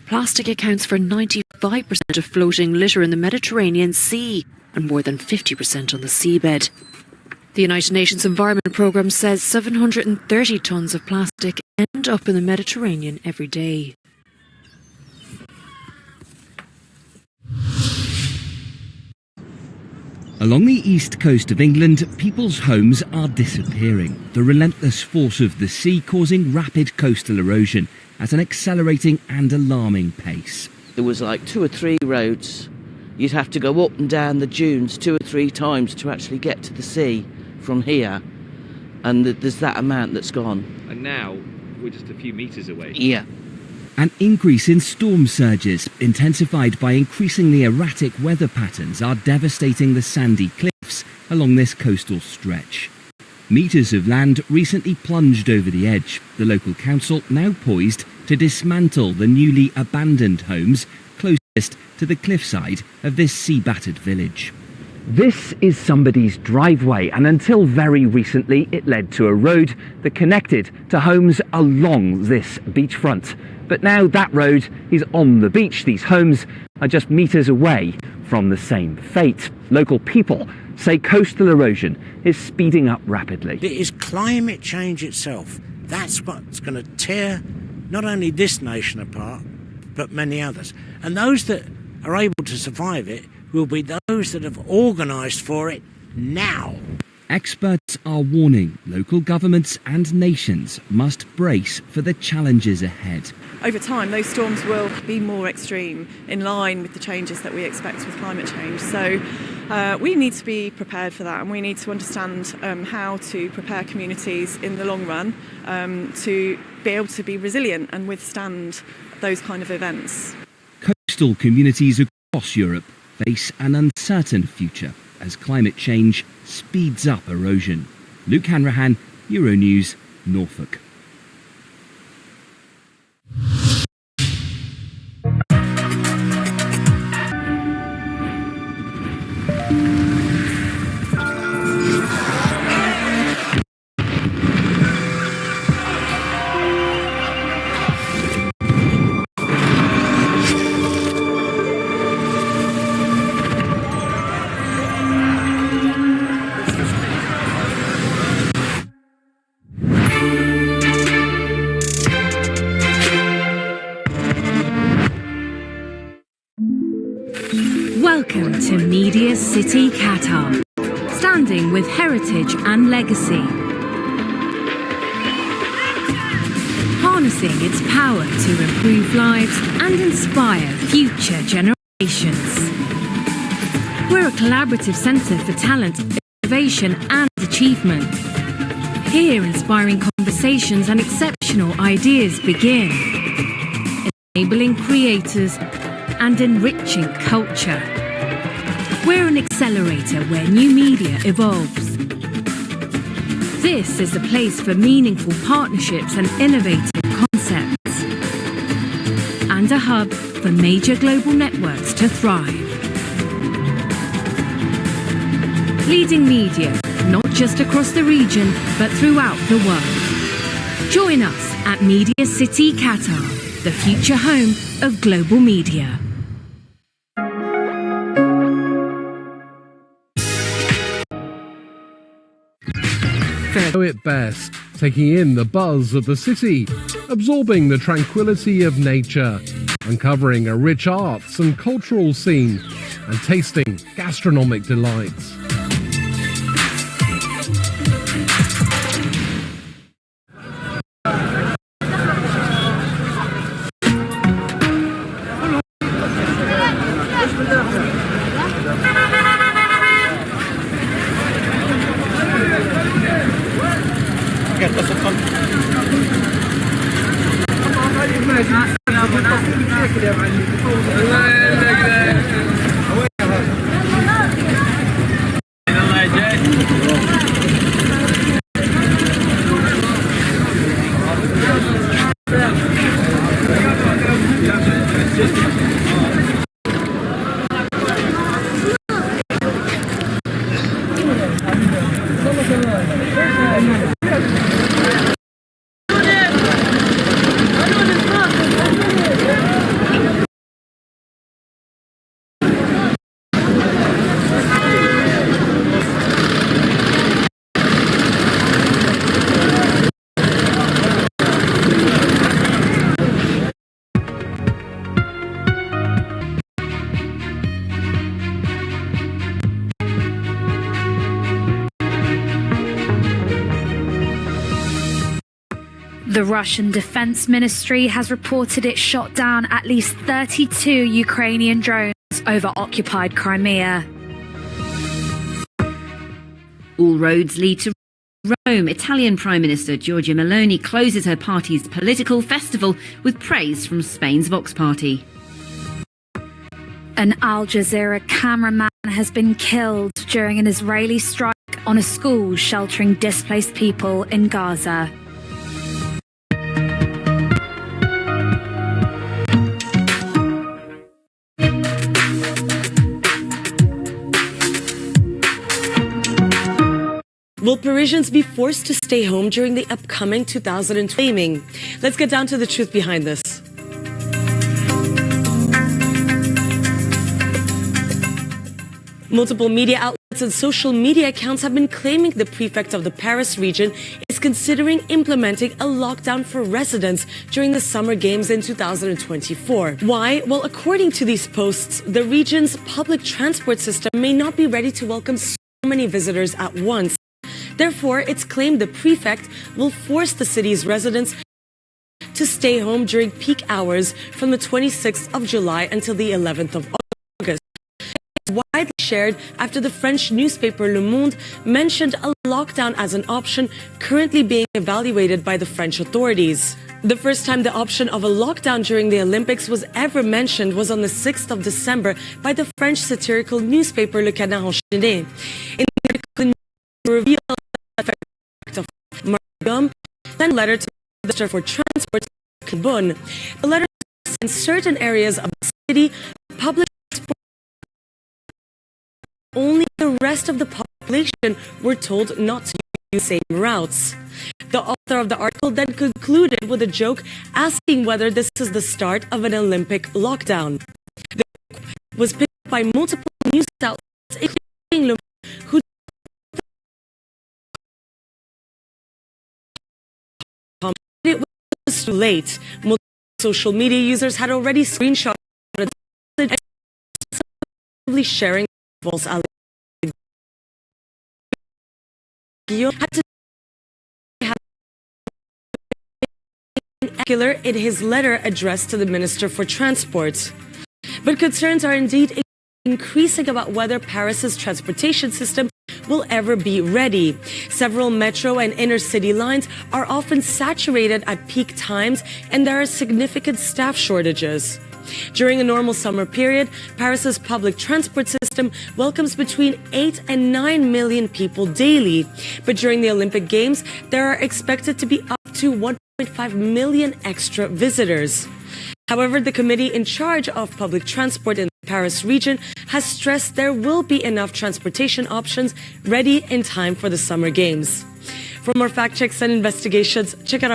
Plastic accounts for 95% of floating litter in the Mediterranean Sea and more than 50% on the seabed. The United Nations Environment Programme says 730 tonnes of plastic end up in the Mediterranean every day. Along the east coast of England, people's homes are disappearing. The relentless force of the sea causing rapid coastal erosion at an accelerating and alarming pace. There was like 2 or 3 roads. You'd have to go up and down the dunes 2 or 3 times to actually get to the sea from here. And there's that amount that's gone. And now we're just a few metres away. Yeah. An increase in storm surges, intensified by increasingly erratic weather patterns, are devastating the sandy cliffs along this coastal stretch. Metres of land recently plunged over the edge, the local council now poised to dismantle the newly abandoned homes closest to the cliffside of this sea-battered village. This is somebody's driveway, and until very recently it led to a road that connected to homes along this beachfront. But now that road is on the beach. These homes are just metres away from the same fate. Local people say coastal erosion is speeding up rapidly. It is climate change itself. That's what's going to tear not only this nation apart, but many others. And those that are able to survive it will be those that have organised for it now. Experts are warning local governments and nations must brace for the challenges ahead. Over time, those storms will be more extreme, in line with the changes that we expect with climate change. So we need to be prepared for that, and we need to understand how to prepare communities in the long run to be able to be resilient and withstand those kind of events. Coastal communities across Europe face an uncertain future as climate change speeds up erosion. Luke Hanrahan, Euronews, Norfolk. Welcome to Media City Qatar, standing with heritage and legacy, harnessing its power to improve lives and inspire future generations. We're a collaborative centre for talent, innovation and achievement. Here, inspiring conversations and exceptional ideas begin, enabling creators and enriching culture. We're an accelerator where new media evolves. This is a place for meaningful partnerships and innovative concepts, and a hub for major global networks to thrive. Leading media, not just across the region, but throughout the world. Join us at Media City Qatar, the future home of global media. Know it best, taking in the buzz of the city, absorbing the tranquility of nature, uncovering a rich arts and cultural scene, and tasting gastronomic delights. The Russian Defense Ministry has reported it shot down at least 32 Ukrainian drones over occupied Crimea. All roads lead to Rome. Italian Prime Minister Giorgia Meloni closes her party's political festival with praise from Spain's Vox Party. An Al Jazeera cameraman has been killed during an Israeli strike on a school sheltering displaced people in Gaza. Will Parisians be forced to stay home during the upcoming 2020? Let's get down to the truth behind this. Multiple media outlets and social media accounts have been claiming the prefect of the Paris region is considering implementing a lockdown for residents during the Summer Games in 2024. Why? Well, according to these posts, the region's public transport system may not be ready to welcome so many visitors at once. Therefore, it's claimed the prefect will force the city's residents to stay home during peak hours from the 26th of July until the 11th of August. It's widely shared after the French newspaper Le Monde mentioned a lockdown as an option currently being evaluated by the French authorities. The first time the option of a lockdown during the Olympics was ever mentioned was on the 6th of December by the French satirical newspaper Le Canard Enchaîné. In the revealed of Margum sent a letter to the Minister for Transport, Kibun. The letter says in certain areas of the city, public transport only the rest of the population were told not to use the same routes. The author of the article then concluded with a joke asking whether this is the start of an Olympic lockdown. The joke was picked up by multiple news outlets, including Le Monde, who it was too late. Multiple social media users had already screenshotted it, sharing false allegations. In his letter addressed to the Minister for Transport. But concerns are indeed increasing about whether Paris's transportation system will ever be ready. Several metro and inner city lines are often saturated at peak times, and there are significant staff shortages. During a normal summer period, Paris's public transport system welcomes between 8 and 9 million people daily. But during the Olympic Games, there are expected to be up to 1.5 million extra visitors. However, the committee in charge of public transport in the Paris region has stressed there will be enough transportation options ready in time for the Summer Games. For more fact checks and investigations, check out our